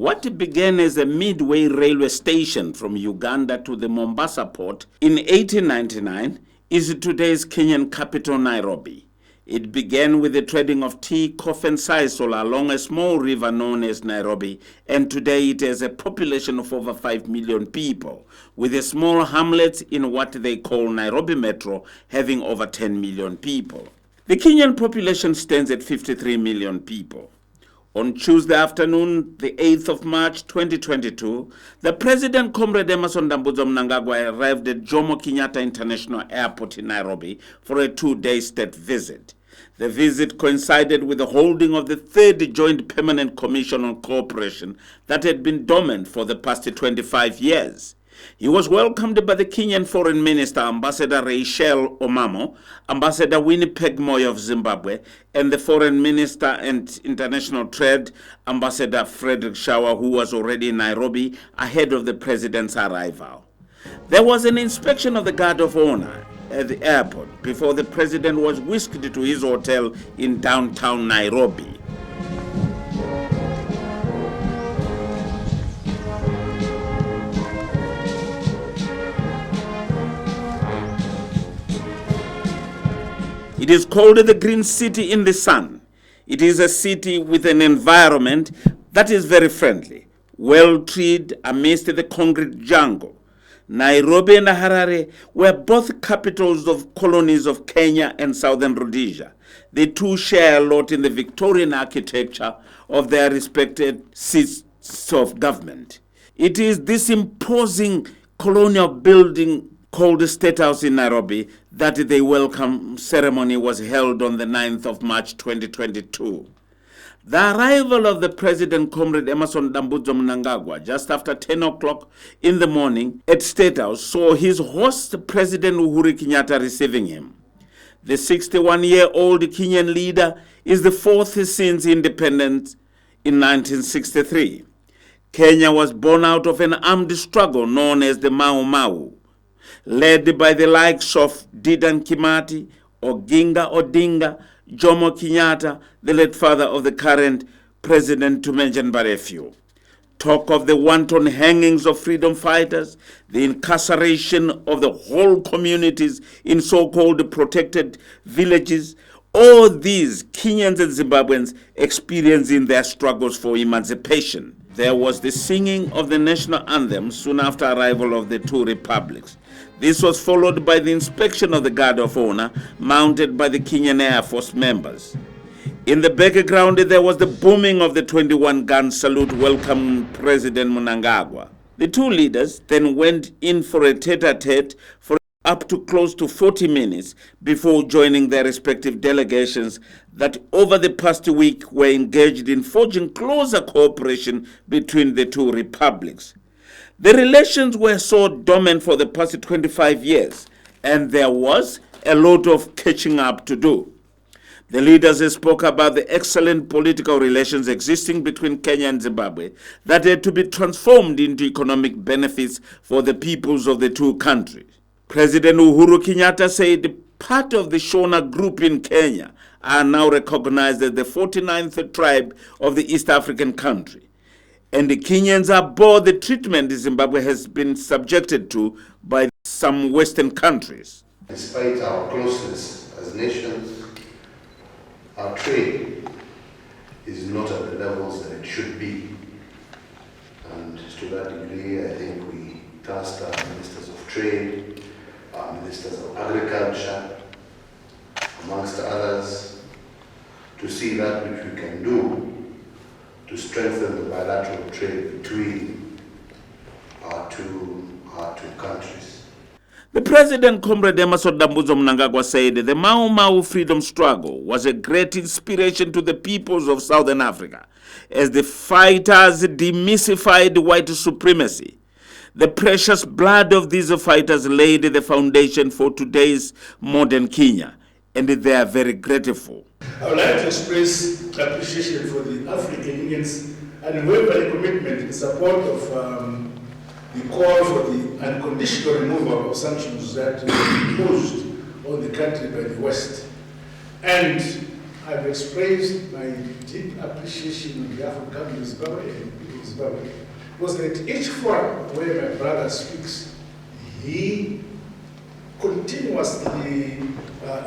What began as a midway railway station from Uganda to the Mombasa port in 1899 is today's Kenyan capital, Nairobi. It began with the trading of tea, coffee and sisal along a small river known as Nairobi, and today it has a population of over 5 million people, with a small hamlet in what they call Nairobi Metro having over 10 million people. The Kenyan population stands at 53 million people. On Tuesday afternoon, the 8th of March 2022, the President, Comrade Emmerson Mnangagwa, arrived at Jomo Kenyatta International Airport in Nairobi for a 2-day state visit. The visit coincided with the holding of the third Joint Permanent Commission on Cooperation that had been dormant for the past 25 years. He was welcomed by the Kenyan Foreign Minister, Ambassador Rachel Omamo, Ambassador Winnipeg Moyo of Zimbabwe, and the Foreign Minister and International Trade, Ambassador Frederick Shawa, who was already in Nairobi ahead of the President's arrival. There was an inspection of the Guard of Honor at the airport before the President was whisked to his hotel in downtown Nairobi. It is called the Green City in the Sun. It is a city with an environment that is very friendly, well-treed amidst the concrete jungle. Nairobi and Harare were both capitals of colonies of Kenya and Southern Rhodesia. The two share a lot in the Victorian architecture of their respected seats of government. It is this imposing colonial building called the State House in Nairobi that the welcome ceremony was held on the 9th of March 2022. The arrival of the President, Comrade Emmerson Mnangagwa, just after 10 o'clock in the morning at State House, saw his host, President Uhuru Kenyatta, receiving him. The 61-year-old Kenyan leader is the fourth since independence in 1963. Kenya was born out of an armed struggle known as the Mau Mau, led by the likes of Dedan Kimathi, Oginga Odinga, Jomo Kenyatta, the late father of the current President, to mention but a few. Talk of the wanton hangings of freedom fighters, the incarceration of the whole communities in so-called protected villages, all these Kenyans and Zimbabweans experiencing their struggles for emancipation. There was the singing of the national anthem soon after arrival of the two republics. This was followed by the inspection of the Guard of Honor mounted by the Kenyan Air Force members. In the background, there was the booming of the 21-gun salute welcoming President Mnangagwa. The two leaders then went in for a tete-a-tete for up to close to 40 minutes before joining their respective delegations that over the past week were engaged in forging closer cooperation between the two republics. The relations were so dormant for the past 25 years, and there was a lot of catching up to do. The leaders spoke about the excellent political relations existing between Kenya and Zimbabwe that had to be transformed into economic benefits for the peoples of the two countries. President Uhuru Kenyatta said part of the Shona group in Kenya are now recognized as the 49th tribe of the East African country. And the Kenyans abhor the treatment Zimbabwe has been subjected to by some Western countries. Despite our closeness as nations, our trade is not at the levels that it should be. And to that degree, I think we tasked our ministers of trade, our ministers of agriculture, amongst others, to see that which we can do to strengthen the bilateral trade between our two countries. The President, Comrade Emmerson Mnangagwa, said the Mau Mau freedom struggle was a great inspiration to the peoples of Southern Africa as the fighters demystified white supremacy. The precious blood of these fighters laid the foundation for today's modern Kenya, and they are very grateful. I would like to express appreciation for the African Union's unwavering commitment in support of the call for the unconditional removal of sanctions that were imposed on the country by the West. And I've expressed my deep appreciation on behalf of government of Zimbabwe and the people of Zimbabwe. Because at each forum where my brother speaks, he continuously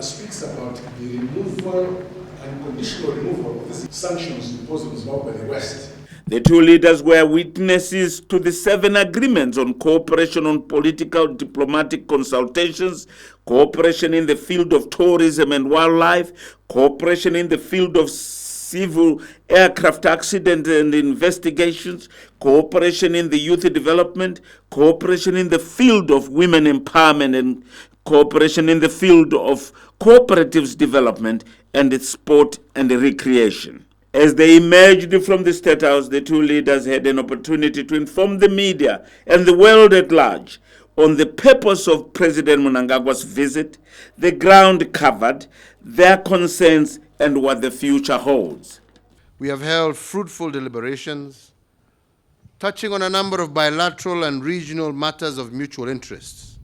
speaks about the removal, unconditional removal of these sanctions imposed on Zimbabwe by the West. The two leaders were witnesses to the 7 agreements on cooperation on political diplomatic consultations, cooperation in the field of tourism and wildlife, cooperation in the field of civil aircraft accident and investigations, cooperation in the youth development, cooperation in the field of women empowerment, and cooperation in the field of cooperatives development and sport and recreation. As they emerged from the State House, the two leaders had an opportunity to inform the media and the world at large on the purpose of President Mnangagwa'S visit, the ground covered, their concerns, and what the future holds. We have held fruitful deliberations, touching on a number of bilateral and regional matters of mutual interests.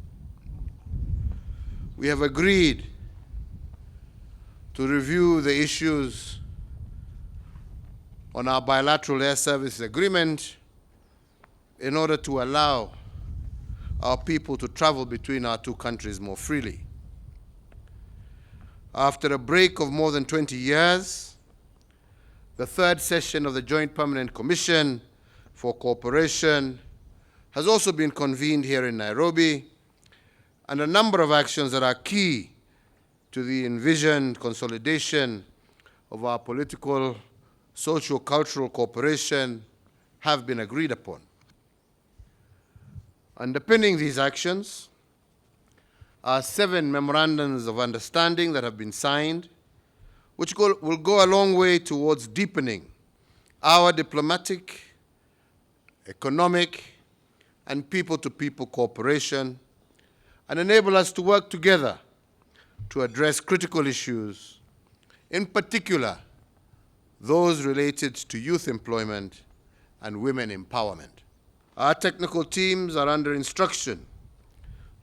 We have agreed to review the issues on our bilateral air services agreement in order to allow our people to travel between our two countries more freely. After a break of more than 20 years, the 3rd session of the Joint Permanent Commission for Cooperation has also been convened here in Nairobi, and a number of actions that are key to the envisioned consolidation of our political, socio-cultural cooperation have been agreed upon. Underpinning these actions are 7 memorandums of understanding that have been signed, which will go a long way towards deepening our diplomatic, economic, and people-to-people cooperation, and enable us to work together to address critical issues, in particular those related to youth employment and women empowerment. Our technical teams are under instruction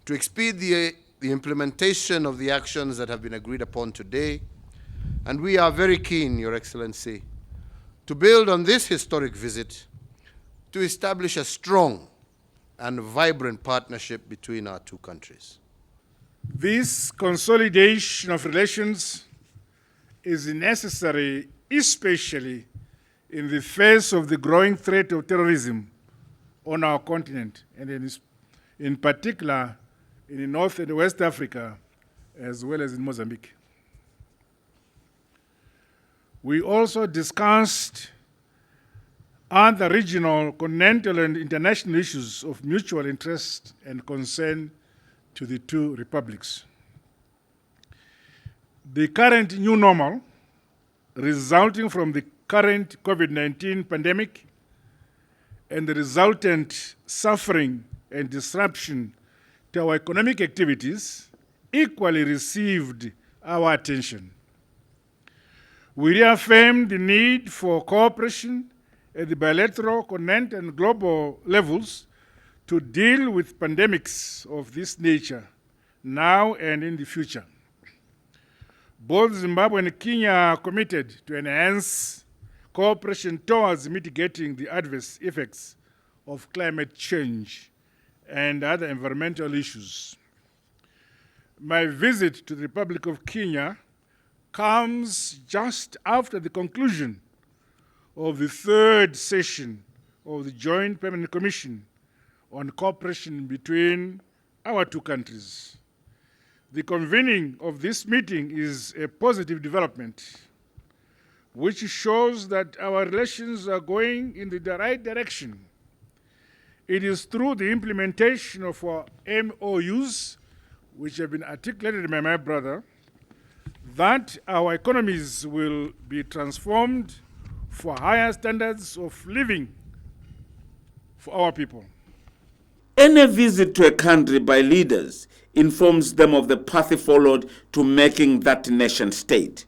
to expedite the implementation of the actions that have been agreed upon today, and we are very keen, Your Excellency, to build on this historic visit to establish a strong and vibrant partnership between our two countries. This consolidation of relations is necessary, especially in the face of the growing threat of terrorism on our continent, and in particular in North and West Africa, as well as in Mozambique. We also discussed other regional, continental, and international issues of mutual interest and concern to the two republics. The current new normal, resulting from the current COVID-19 pandemic and the resultant suffering and disruption to our economic activities, equally received our attention. We reaffirmed the need for cooperation at the bilateral, continental, and global levels to deal with pandemics of this nature, now and in the future. Both Zimbabwe and Kenya are committed to enhance cooperation towards mitigating the adverse effects of climate change and other environmental issues. My visit to the Republic of Kenya comes just after the conclusion of the 3rd session of the Joint Permanent Commission on cooperation between our two countries. The convening of this meeting is a positive development, which shows that our relations are going in the right direction. It is through the implementation of our MOUs, which have been articulated by my brother, that our economies will be transformed for higher standards of living for our people. Any visit to a country by leaders informs them of the path followed to making that nation state.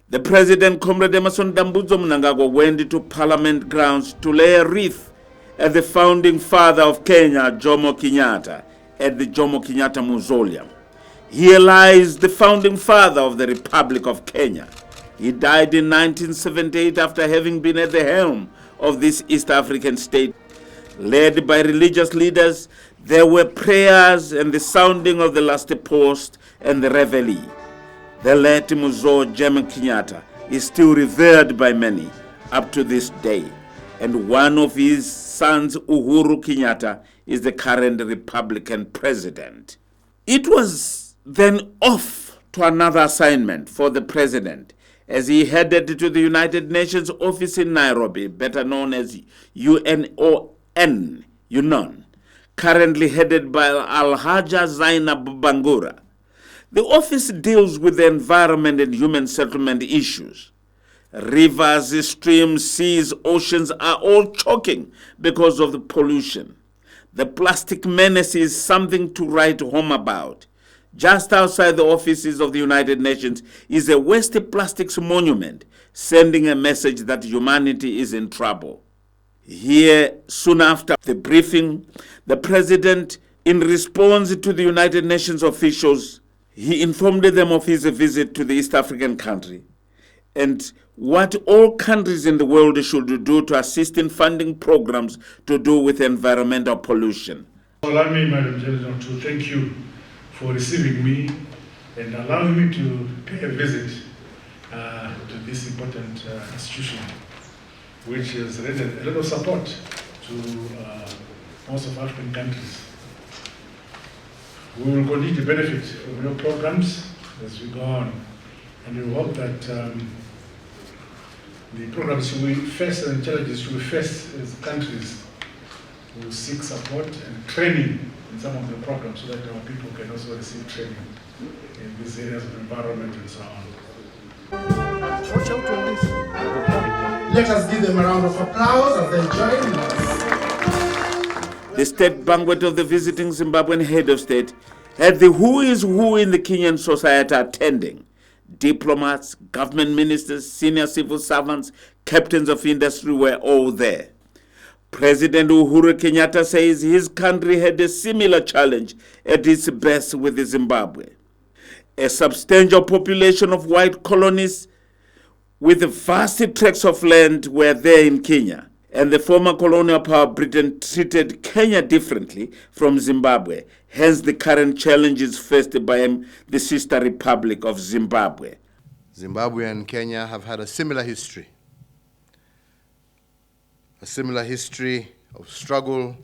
The President, Comrade Emmerson Mnangagwa, went to Parliament grounds to lay a wreath at the founding father of Kenya, Jomo Kenyatta, at the Jomo Kenyatta Mausoleum. Here lies the founding father of the Republic of Kenya. He died in 1978 after having been at the helm of this East African state. Led by religious leaders, there were prayers and the sounding of the last post and the reveille. The late Muzo Jomo Kenyatta is still revered by many up to this day, and one of his sons, Uhuru Kenyatta, is the current Republican president. It was then off to another assignment for the president as he headed to the United Nations office in Nairobi, better known as UNON, currently headed by Alhaja Zainab Bangura. The office deals with the environment and human settlement issues. Rivers, streams, seas, oceans are all choking because of the pollution. The plastic menace is something to write home about. Just outside the offices of the United Nations is a waste plastics monument, sending a message that humanity is in trouble. Here, soon after the briefing, the president, in response to the United Nations officials, he informed them of his visit to the East African country and what all countries in the world should do to assist in funding programs to do with environmental pollution. Allow me, Madam General, to thank you for receiving me and allowing me to pay a visit to this important institution, which has rendered a lot of support to most of African countries. We will continue to benefit from your programs as we go on, and we hope that the programs we face and challenges we face as countries will seek support and training in some of the programs so that our people can also receive training in these areas of environment and so on. Watch out on this. Let us give them a round of applause as they join us. The state banquet of the visiting Zimbabwean head of state had the who is who in the Kenyan society attending. Diplomats, government ministers, senior civil servants, captains of industry were all there. President Uhuru Kenyatta says his country had a similar challenge at its best with Zimbabwe. A substantial population of white colonies with vast tracts of land were there in Kenya, and the former colonial power Britain treated Kenya differently from Zimbabwe, hence the current challenges faced by the sister republic of Zimbabwe. Zimbabwe and Kenya have had a similar history of struggle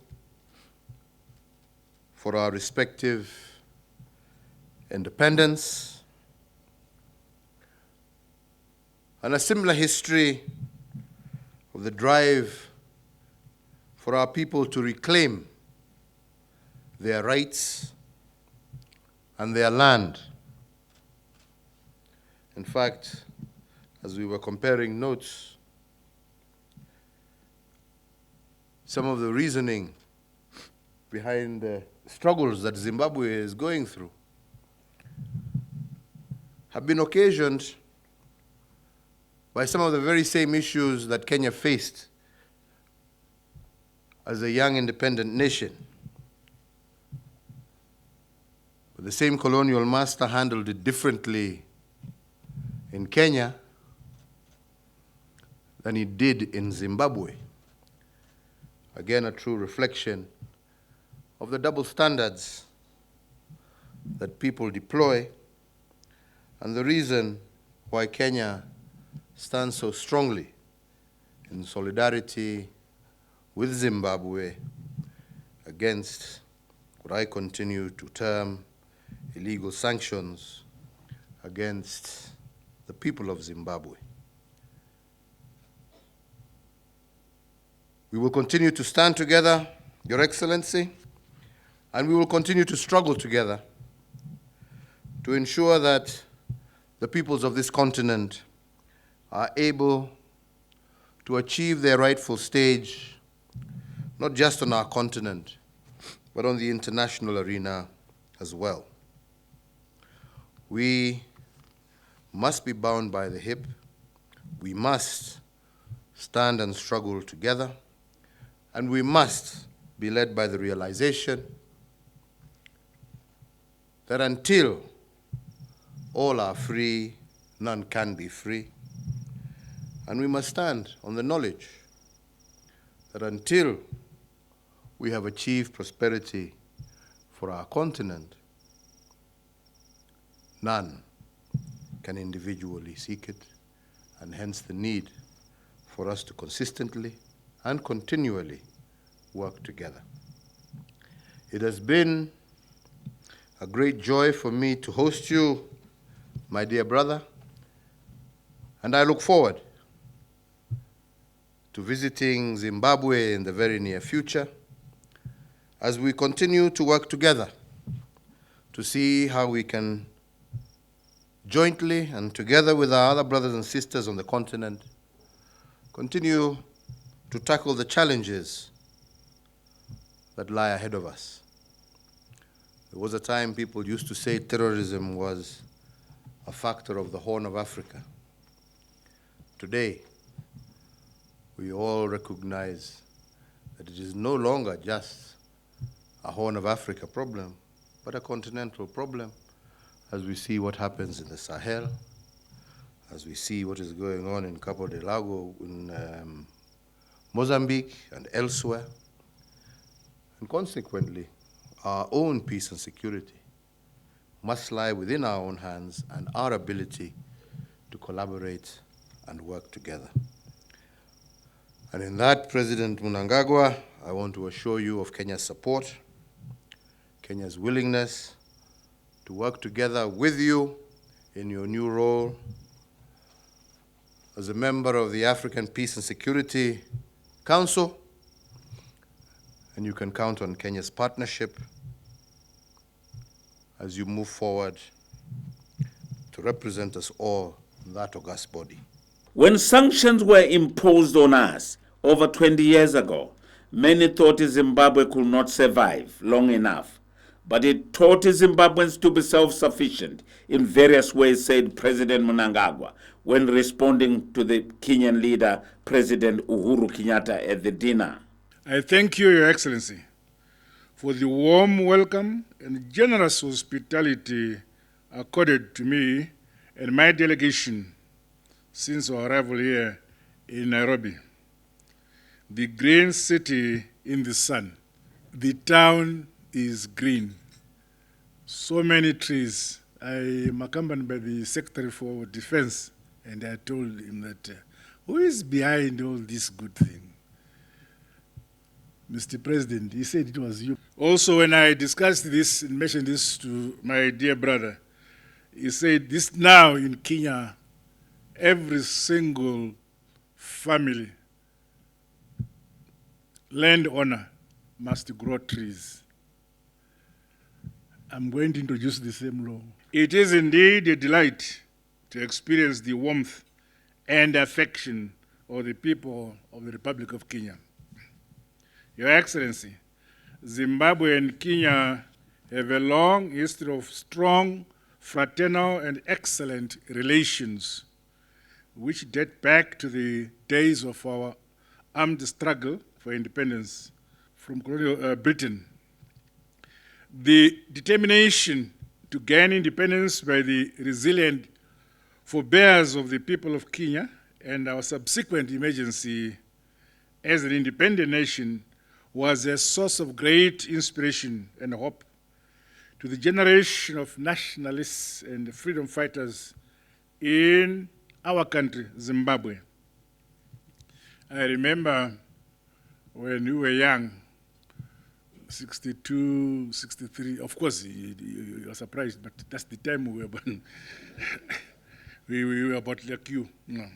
for our respective independence, and a similar history of the drive for our people to reclaim their rights and their land. In fact, as we were comparing notes, some of the reasoning behind the struggles that Zimbabwe is going through have been occasioned by some of the very same issues that Kenya faced as a young independent nation. But the same colonial master handled it differently in Kenya than he did in Zimbabwe. Again, a true reflection of the double standards that people deploy and the reason why Kenya stands so strongly in solidarity with Zimbabwe against what I continue to term illegal sanctions against the people of Zimbabwe. We will continue to stand together, Your Excellency, and we will continue to struggle together to ensure that the peoples of this continent are able to achieve their rightful stage, not just on our continent, but on the international arena as well. We must be bound by the hip. We must stand and struggle together. And we must be led by the realization that until all are free, none can be free. And we must stand on the knowledge that until we have achieved prosperity for our continent, none can individually seek it, and hence the need for us to consistently and continually work together. It has been a great joy for me to host you, my dear brother, and I look forward to visiting Zimbabwe in the very near future as we continue to work together to see how we can jointly and together with our other brothers and sisters on the continent continue to tackle the challenges that lie ahead of us. There was a time people used to say terrorism was a factor of the Horn of Africa. Today, we all recognize that it is no longer just a Horn of Africa problem, but a continental problem, as we see what happens in the Sahel, as we see what is going on in Cabo Delgado, in Mozambique and elsewhere. And consequently, our own peace and security must lie within our own hands and our ability to collaborate and work together. And in that, President Mnangagwa, I want to assure you of Kenya's support, Kenya's willingness to work together with you in your new role as a member of the African Peace and Security Council, and you can count on Kenya's partnership as you move forward to represent us all in that august body. When sanctions were imposed on us over 20 years ago, many thought Zimbabwe could not survive long enough. But it taught Zimbabweans to be self-sufficient in various ways, said President Mnangagwa, when responding to the Kenyan leader, President Uhuru Kenyatta, at the dinner. I thank you, Your Excellency, for the warm welcome and generous hospitality accorded to me and my delegation since our arrival here in Nairobi. The green city in the sun. The town is green. So many trees. I am accompanied by the Secretary for Defense, and I told him that, who is behind all this good thing? Mr. President, he said it was you. Also, when I discussed this and mentioned this to my dear brother, he said this now in Kenya, every single family, landowner, must grow trees. I'm going to introduce the same law. It is indeed a delight to experience the warmth and affection of the people of the Republic of Kenya. Your Excellency, Zimbabwe and Kenya have a long history of strong, fraternal, and excellent relations, which date back to the days of our armed struggle for independence from colonial Britain. The determination to gain independence by the resilient forbearance of the people of Kenya and our subsequent emergency as an independent nation was a source of great inspiration and hope to the generation of nationalists and freedom fighters in our country, Zimbabwe. I remember when you were young, 62, 63, of course, you are surprised, but that's the time we were born. we were about like you know,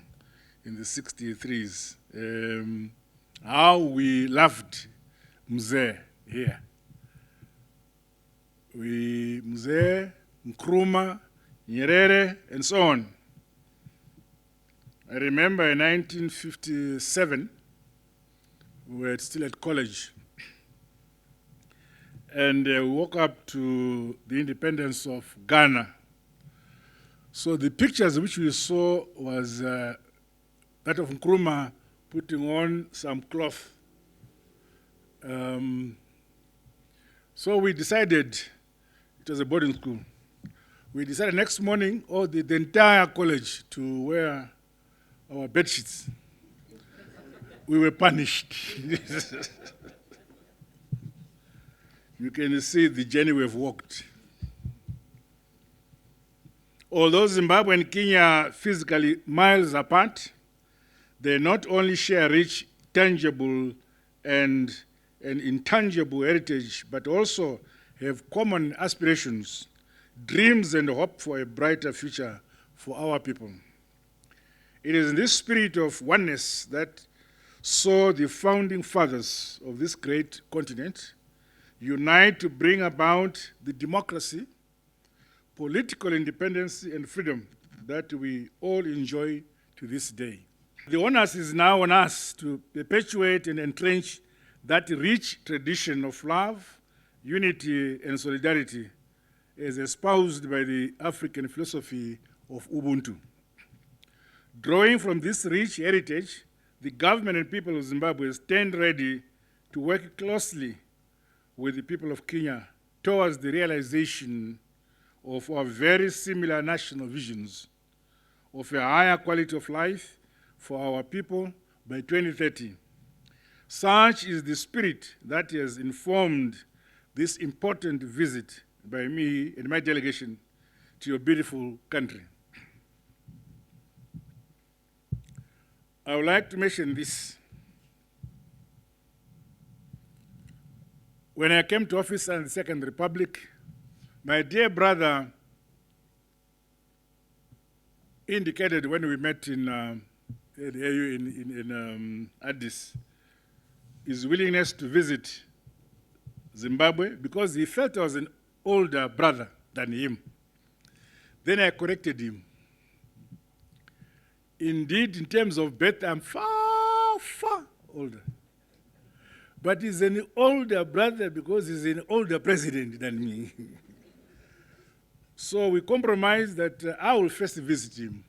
in the 63s. How we loved Mzee here. Mzee, Nkrumah, Nyerere, and so on. I remember in 1957, we were still at college, and we woke up to the independence of Ghana. So the pictures which we saw was that of Nkrumah putting on some cloth. So we decided, it was a boarding school, we decided next morning, the entire college to wear our bed sheets. we were punished. You can see the journey we've walked. Although Zimbabwe and Kenya are physically miles apart, they not only share rich, tangible, and intangible heritage, but also have common aspirations, dreams, and hope for a brighter future for our people. It is in this spirit of oneness that saw the founding fathers of this great continent unite to bring about the democracy, political independence, and freedom that we all enjoy to this day. The onus is now on us to perpetuate and entrench that rich tradition of love, unity, and solidarity as espoused by the African philosophy of Ubuntu. Drawing from this rich heritage, the government and people of Zimbabwe stand ready to work closely with the people of Kenya towards the realization of our very similar national visions of a higher quality of life for our people by 2030. Such is the spirit that has informed this important visit by me and my delegation to your beautiful country. I would like to mention this. When I came to office in the Second Republic, my dear brother indicated when we met in Addis his willingness to visit Zimbabwe because he felt I was an older brother than him. Then I corrected him. Indeed, in terms of birth, I'm far, far older. But he's an older brother because he's an older president than me. So we compromised that I will first visit him.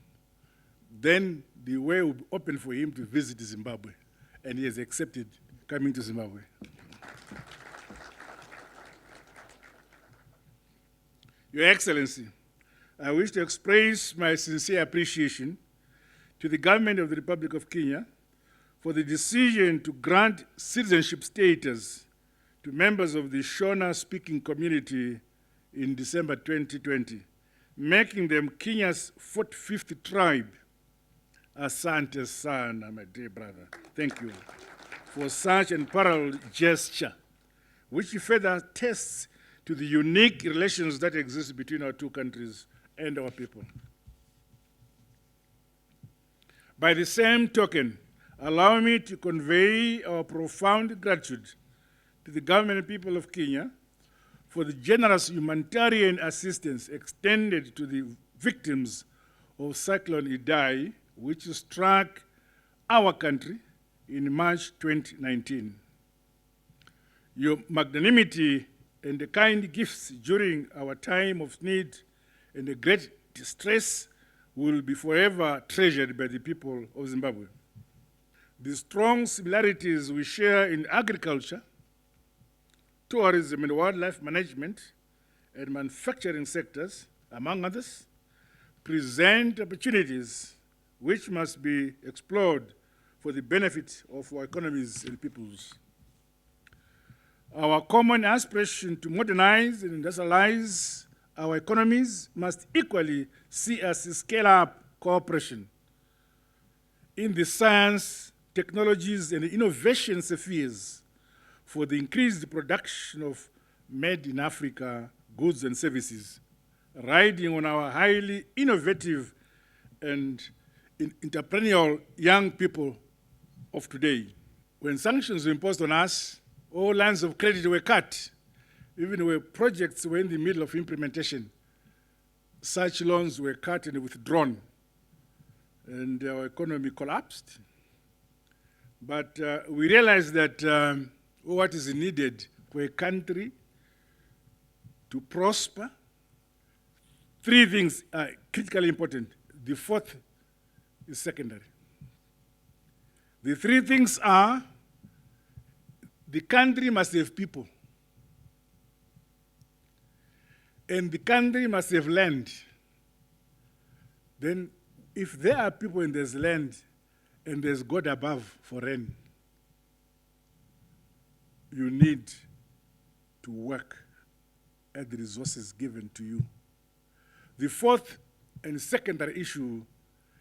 Then the way will be open for him to visit Zimbabwe. And he has accepted coming to Zimbabwe. Your Excellency, I wish to express my sincere appreciation to the government of the Republic of Kenya for the decision to grant citizenship status to members of the Shona-speaking community in December 2020, making them Kenya's 45th tribe. Asante sana, my dear brother. Thank you for such an unparalleled gesture, which further attests to the unique relations that exist between our two countries and our people. By the same token, allow me to convey our profound gratitude to the government and people of Kenya for the generous humanitarian assistance extended to the victims of Cyclone Idai, which struck our country in March 2019. Your magnanimity and the kind gifts during our time of need and the great distress will be forever treasured by the people of Zimbabwe. The strong similarities we share in agriculture, tourism and wildlife management, and manufacturing sectors, among others, present opportunities which must be explored for the benefit of our economies and peoples. Our common aspiration to modernize and industrialize our economies must equally see us scale up cooperation in the science, technologies, and innovation spheres for the increased production of made-in-Africa goods and services, riding on our highly innovative and entrepreneurial young people of today. When sanctions were imposed on us, all lines of credit were cut. Even where projects were in the middle of implementation, such loans were cut and withdrawn, and our economy collapsed. But we realized that what is needed for a country to prosper, three things are critically important. The fourth is secondary. The three things are: the country must have people, and the country must have land. Then if there are people and there's land and there's God above for rain, you need to work at the resources given to you. The fourth and secondary issue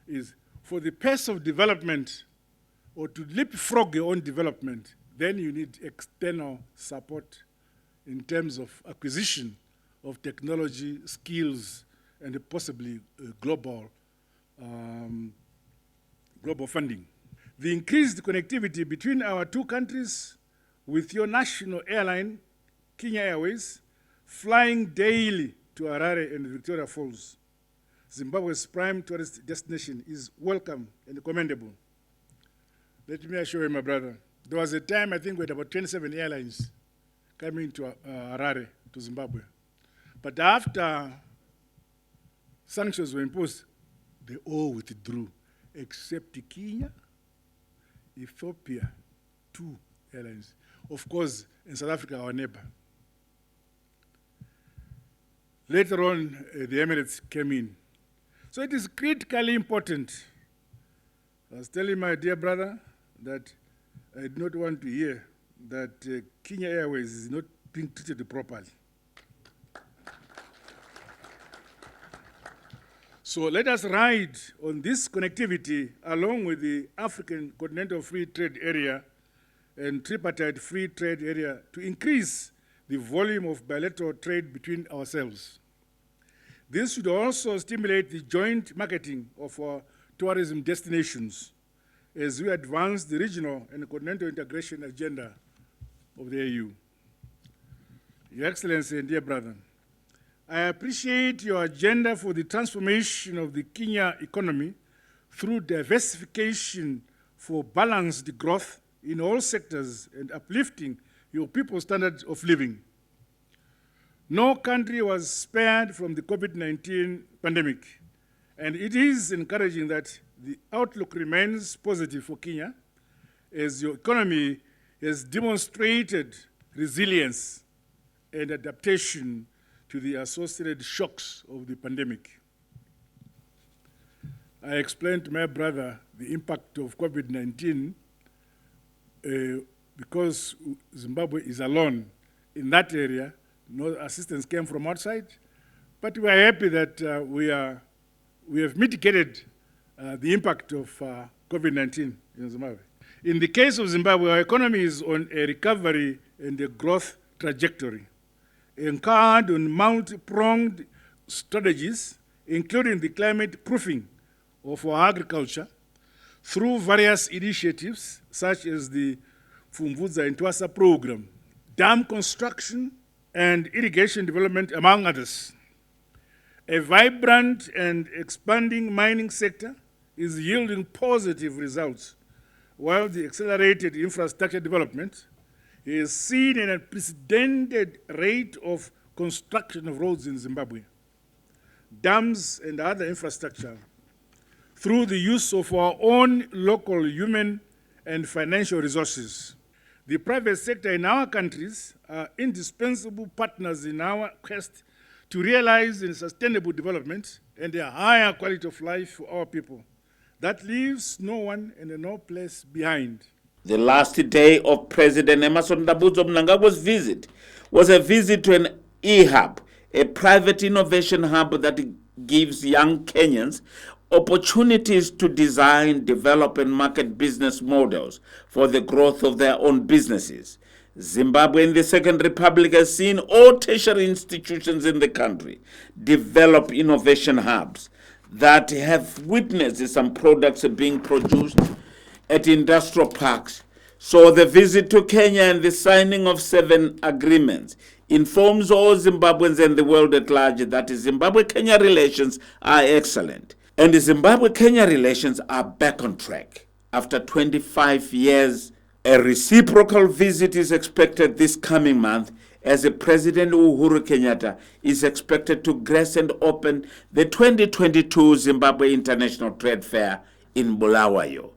is for the pace of development or to leapfrog your own development, then you need external support in terms of acquisition of technology, skills, and possibly global funding. The increased connectivity between our two countries with your national airline, Kenya Airways, flying daily to Harare and Victoria Falls, Zimbabwe's prime tourist destination, is welcome and commendable. Let me assure you, my brother, there was a time I think we had about 27 airlines coming to Harare, to Zimbabwe. But after sanctions were imposed, they all withdrew, except Kenya, Ethiopia, 2 airlines. Of course, in South Africa, our neighbor. Later on, the Emirates came in. So it is critically important. I was telling my dear brother that I did not want to hear that Kenya Airways is not being treated properly. So let us ride on this connectivity along with the African Continental Free Trade Area and Tripartite Free Trade Area to increase the volume of bilateral trade between ourselves. This should also stimulate the joint marketing of our tourism destinations as we advance the regional and continental integration agenda of the AU. Your Excellency and dear brother, I appreciate your agenda for the transformation of the Kenya economy through diversification for balanced growth in all sectors and uplifting your people's standards of living. No country was spared from the COVID-19 pandemic, and it is encouraging that the outlook remains positive for Kenya as your economy has demonstrated resilience and adaptation to the associated shocks of the pandemic. I explained to my brother the impact of COVID-19 because Zimbabwe is alone in that area. No assistance came from outside, but we are happy that we have mitigated the impact of COVID-19 in Zimbabwe. In the case of Zimbabwe, our economy is on a recovery and a growth trajectory, anchored on multi-pronged strategies, including the climate proofing of our agriculture through various initiatives such as the Fumvudza Ntwasa program, dam construction, and irrigation development, among others. A vibrant and expanding mining sector is yielding positive results, while the accelerated infrastructure development is seen an unprecedented rate of construction of roads in Zimbabwe, dams and other infrastructure, through the use of our own local human and financial resources. The private sector in our countries are indispensable partners in our quest to realize sustainable development and a higher quality of life for our people. That leaves no one and no place behind. The last day of President Emmerson Mnangagwa'S visit was a visit to an e-hub, a private innovation hub that gives young Kenyans opportunities to design, develop, and market business models for the growth of their own businesses. Zimbabwe in the Second Republic has seen all tertiary institutions in the country develop innovation hubs that have witnessed some products being produced at industrial parks. So the visit to Kenya and the signing of 7 agreements informs all Zimbabweans and the world at large that Zimbabwe-Kenya relations are excellent. And the Zimbabwe-Kenya relations are back on track. After 25 years, a reciprocal visit is expected this coming month as President Uhuru Kenyatta is expected to grace and open the 2022 Zimbabwe International Trade Fair in Bulawayo.